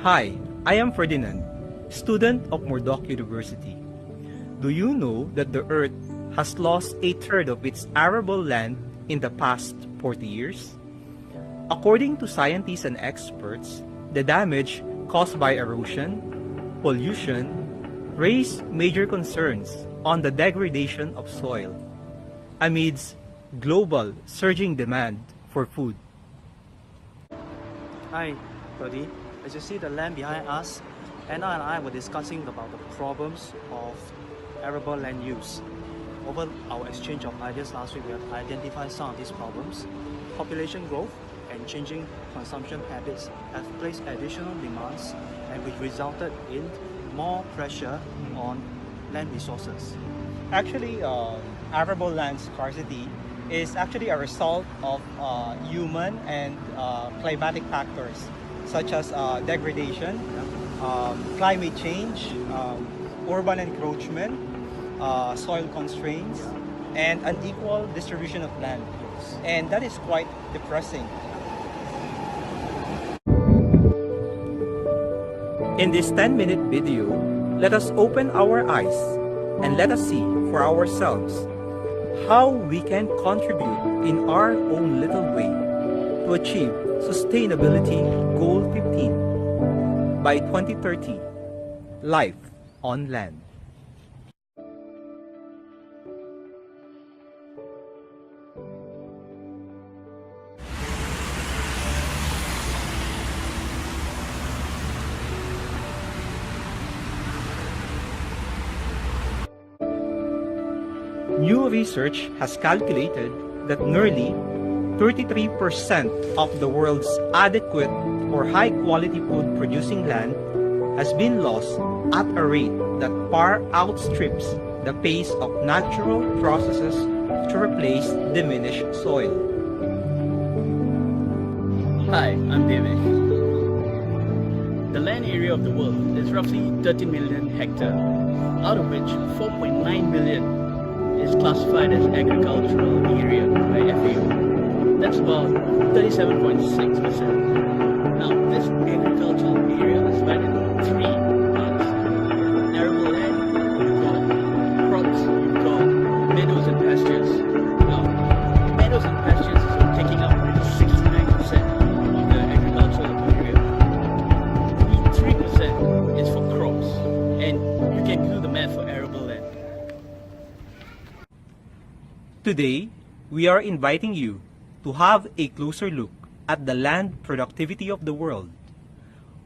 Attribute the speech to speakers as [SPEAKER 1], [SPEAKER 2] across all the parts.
[SPEAKER 1] Hi, I am Ferdinand, student of Murdoch University. Do you know that the Earth has lost a third of its arable land in the past 40 years? According to scientists and experts, the damage caused by erosion, pollution, raise major concerns on the degradation of soil amidst global surging demand for food.
[SPEAKER 2] Hi, buddy. As you see the land behind us, Anna and I were discussing about the problems of arable land use. Over our exchange of ideas last week, we have identified some of these problems. Population growth and changing consumption habits have placed additional demands and which resulted in more pressure on land resources.
[SPEAKER 1] Actually, arable land scarcity is actually a result of human and climatic factors such as degradation, climate change, urban encroachment, soil constraints, and unequal distribution of land. And that is quite depressing. In this 10-minute video, let us open our eyes and let us see for ourselves how we can contribute in our own little way to achieve Sustainability Goal 15 by 2030, Life on Land. New research has calculated that nearly 33% of the world's adequate or high-quality food-producing land has been lost at a rate that far outstrips the pace of natural processes to replace diminished soil.
[SPEAKER 3] Hi, I'm David. The land area of the world is roughly 13 million hectares, out of which 4.9 million is classified as agricultural area by FAO. That's about 37.6%. Now, this agricultural area is divided into three parts. Arable land, you've got crops, you've got meadows and pastures. Now, meadows and pastures is taking up 69% of the agricultural area. Only 3% is for crops, and you can do the math for arable land.
[SPEAKER 1] Today, we are inviting you to have a closer look at the land productivity of the world.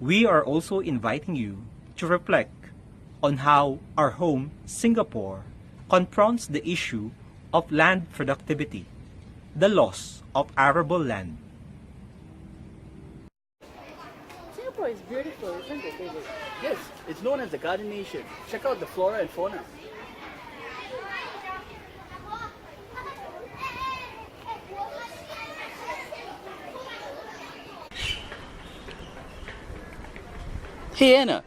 [SPEAKER 1] We are also inviting you to reflect on how our home, Singapore, confronts the issue of land productivity, the loss of arable land.
[SPEAKER 3] Singapore is beautiful, isn't it, David? Yes, it's known as the Garden Nation. Check out the flora and fauna. Hey Anna,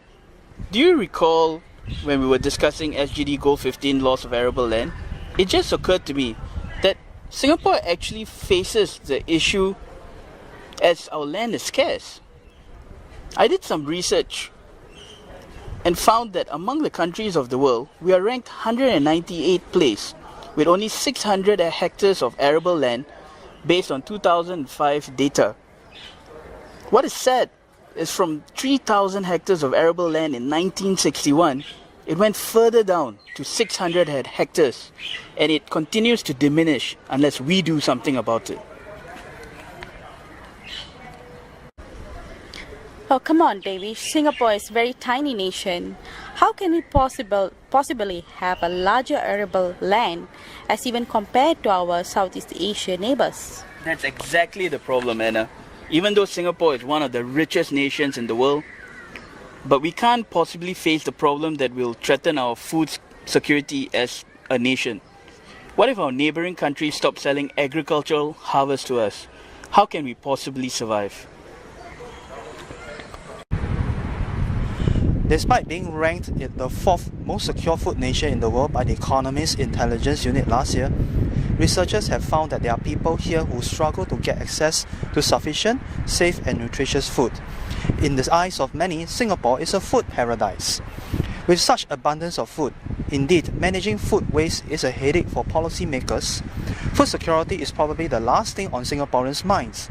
[SPEAKER 3] do you recall when we were discussing SGD Goal 15 loss of arable land? It just occurred to me that Singapore actually faces the issue as our land is scarce. I did some research and found that among the countries of the world, we are ranked 198th place with only 600 hectares of arable land based on 2005 data. What is sad is from 3,000 hectares of arable land in 1961, it went further down to 600 hectares, and it continues to diminish unless we do something about it.
[SPEAKER 4] Oh, come on, Davy. Singapore is a very tiny nation. How can we possibly have a larger arable land as even compared to our Southeast Asia neighbors?
[SPEAKER 3] That's exactly the problem, Anna. Even though Singapore is one of the richest nations in the world, but we can't possibly face the problem that will threaten our food security as a nation. What if our neighboring countries stop selling agricultural harvest to us? How can we possibly survive?
[SPEAKER 2] Despite being ranked the 4th most secure food nation in the world by the Economist Intelligence Unit last year, researchers have found that there are people here who struggle to get access to sufficient, safe and nutritious food. In the eyes of many, Singapore is a food paradise. With such abundance of food, indeed, managing food waste is a headache for policymakers. Food security is probably the last thing on Singaporeans' minds.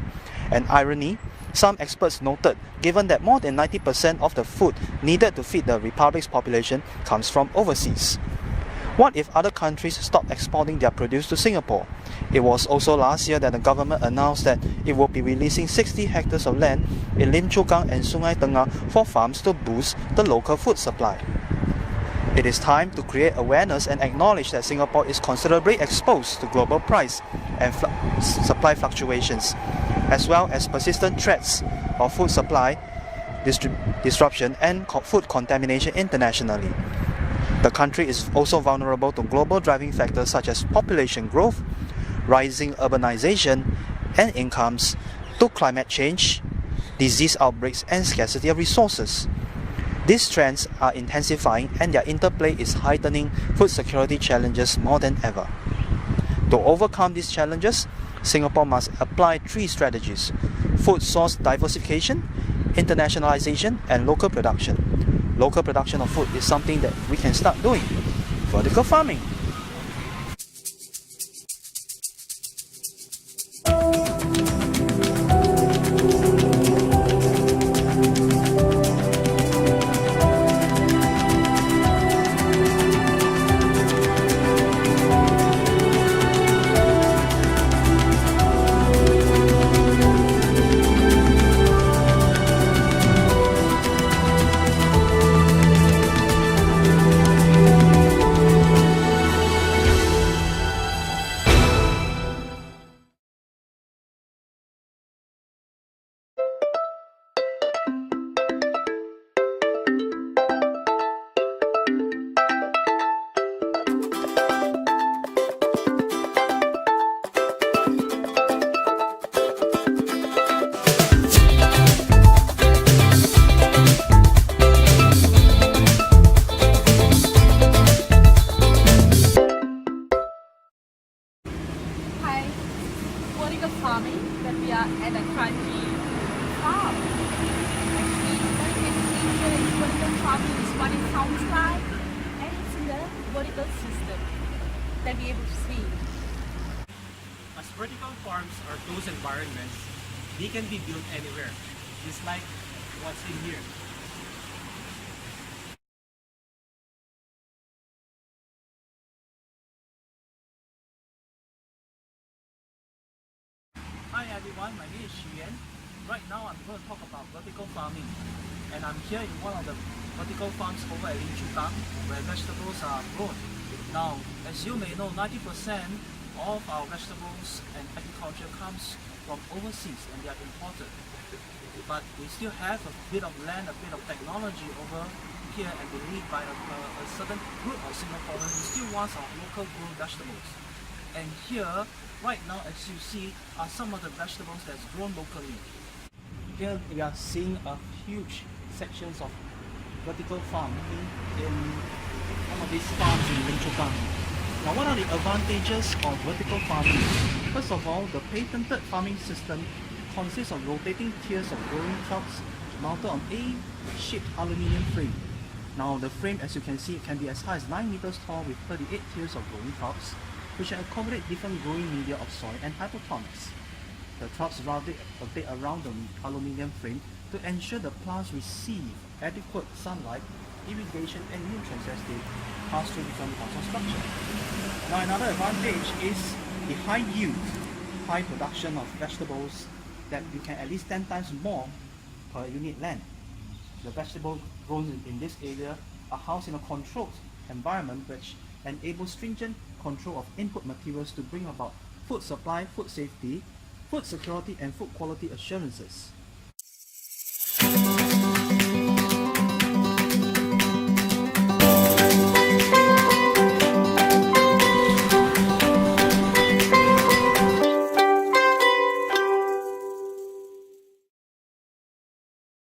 [SPEAKER 2] An irony, some experts noted, given that more than 90% of the food needed to feed the Republic's population comes from overseas. What if other countries stopped exporting their produce to Singapore? It was also last year that the government announced that it will be releasing 60 hectares of land in Lim Chu Kang and Sungai Tengah for farms to boost the local food supply. It is time to create awareness and acknowledge that Singapore is considerably exposed to global price and supply fluctuations, as well as persistent threats of food supply disruption and food contamination internationally. The country is also vulnerable to global driving factors such as population growth, rising urbanization and incomes, to climate change, disease outbreaks and scarcity of resources. These trends are intensifying and their interplay is heightening food security challenges more than ever. To overcome these challenges, Singapore must apply 3 strategies: food source diversification, internationalization, and local production. Local production of food is something that we can start doing. Vertical farming.
[SPEAKER 4] Vertical farming, that we are at a crunchy farm. Actually, what you can see here is vertical farming is what it sounds like, and it's in the vertical system that we are able to see.
[SPEAKER 1] As vertical farms are closed environments, they can be built anywhere, just like what's in here. Hi everyone, my name is Xuan. Right now I'm going to talk about vertical farming, and I'm here in one of the vertical farms over at Lim Chu Kang where vegetables are grown. Now, as you may know, 90% of our vegetables and agriculture comes from overseas and they are imported. But we still have a bit of land, a bit of technology over here, and believed by a certain group of Singaporeans who still wants our local grown vegetables. And here, right now, as you see, are some of the vegetables that's grown locally. Here we are seeing a huge sections of vertical farming in one of these farms in Lim Chu Kang. Now, what are the advantages of vertical farming? First of all, the patented farming system consists of rotating tiers of growing crops mounted on A-shaped aluminium frame. Now, the frame, as you can see, can be as high as 9 meters tall with 38 tiers of growing crops, which can accommodate different growing media of soil and hydroponics. The crops rotate around the aluminium frame to ensure the plants receive adequate sunlight, irrigation and nutrients as they pass through different parts of structure. Now, another advantage is the high yield, high production of vegetables that you can at least 10 times more per unit land. The vegetables grown in this area are housed in a controlled environment which enables stringent control of input materials to bring about food supply, food safety, food security and food quality assurances.